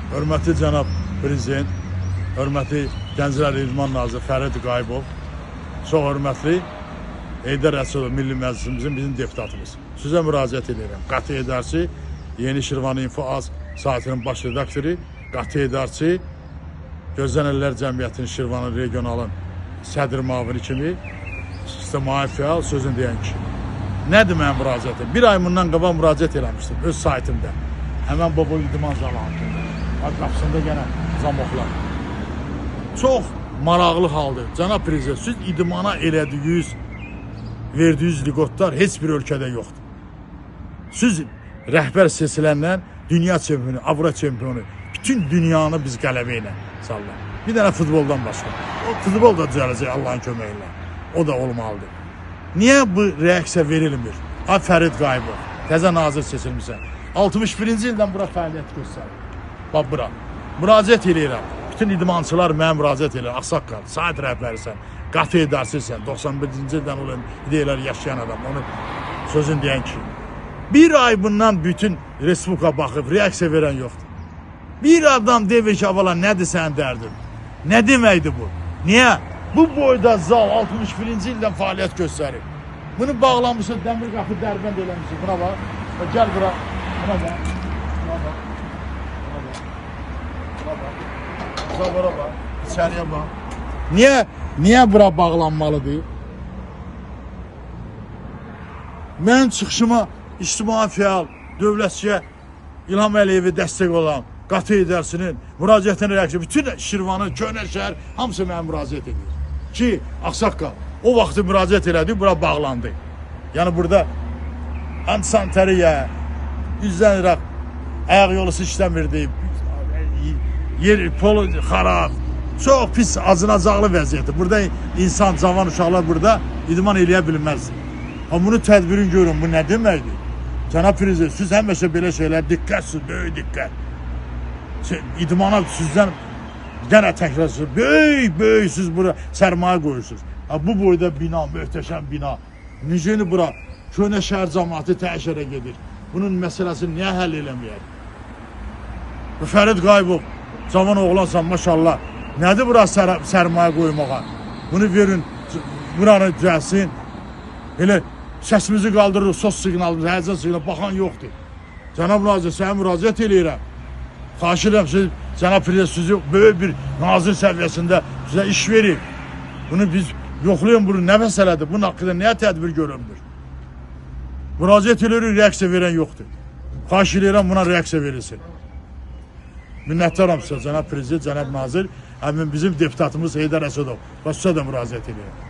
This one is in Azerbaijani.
Hörmətli cənab prezident, hörmətli Gənclər İdman naziri Fərid Qayıbov, çox hörmətli Heydər Əsədov Milli Məclisimizin bizim deputatımız. Sizə müraciət edirəm. Qatı Edarçı, Yeni Şirvan İnfo Az saytının baş redaktoru, Qatı Edarçı, Gözlənillər Cəmiyyətinin Şirvanın regionalın sədr müavini kimi ictimai fəal sözünü deyən kişi. Nədir mənim müraciətim? Bir ay bundan qabaq müraciət eləmişdim öz saytımda. Həmən baba idman zalı haqqında. Qapısında yenə zamoklar. Çox maraqlı haldır. Cənab prezident, siz idmana elədiyiniz, verdiyiniz liqotlar heç bir ölkədə yoxdur. Siz rəhbər seçiləndən dünya çempionu, Avropa çempionu, bütün dünyanı biz qələbə ilə sallar. Bir dənə futboldan başqa. O futbol da düzələcək Allahın köməyi ilə. O da olmalıdır. Niyə bu reaksiya verilmir? Ha Fərid Qayıbov, təzə nazir seçilmişsən. 61-ci ildən bura fəaliyyət göstərir. Bax bura. Müraciət eləyirəm. Bütün idmançılar mənə müraciət eləyir. Ağsaqqal, sayt rəhbərisən, Qatı Edarçısan, 91-ci ildən olan ideyalar yaşayan adam. Onu sözün deyən ki. Bir ay bundan bütün Respublika baxıb, reaksiya verən yoxdur. Bir adam deyir ki, avala nədir sənin dərdin? Nə deməkdir bu? Niyə? Bu boyda zal 61-ci ildən fəaliyyət göstərir. Bunu bağlamışsın, dəmir qapı dərbənd eləmişsin. Buna bax. Gəl bura. Buna bax. Buna bax. Buna bax. Buna bax. Zavara bax. İçəriyə bax. Niyə bura bağlanmalıdır? Mənim çıxışıma ictimai fəal, dövlətçiyə İlham Əliyevi dəstək olan Qatı Edarçının müraciətini reaksiya, bütün Şirvanı, Köhnə şəhər hamısı mənə müraciət edir. Ki, Ağsaqqal, o vaxtı müraciət elədi, bura bağlandı. Yəni burada antisantariya, üzlənirək, ayaq yolusu işləmirdi, yer, polo xarab, çox pis, acınacaqlı vəziyyəti. Burada insan, cavan uşaqlar burada idman eləyə bilməz. Amma bunu tədbirin görün, bu nə deməkdir? Cənab prezident, siz həmişə belə şeylər diqqətsiz, böyük diqqət. İdmana sizdən yenə təkrarlısınız, böyük siz bura sərmayə qoyursunuz. Bu boyda bina, möhtəşəm bina. Necəni bura Köhnə şəhər cəmaatı təşərə gedir. Bunun məsələsini niyə həll eləməyək? Bu Fərid Qayıbov, cavan oğlansan maşallah. Nədir bura sərmayə qoymağa? Bunu verin, buranı düzəlsin. Elə səsimizi qaldırırıq, sos siqnalımızı, həyəcan siqnalımızı, baxan yoxdur. Cənab nazir, sənə müraciət eləyirəm. Xahiş edirəm, siz, cənab prezident, sizi böyük bir nazir səviyyəsində sizə iş verir. Bunu biz yoxlayın, bunu nə məsələdir? Bunun haqqında nəyə tədbir görünmür? Müraciət edirik, reaksiya verən yoxdur. Xahiş edirəm, buna reaksiya verilsin. Minnətdaram sizə, cənab prezident, cənab nazir, həmin bizim deputatımız Heydər Əsədov. Sizə də müraciət edirəm.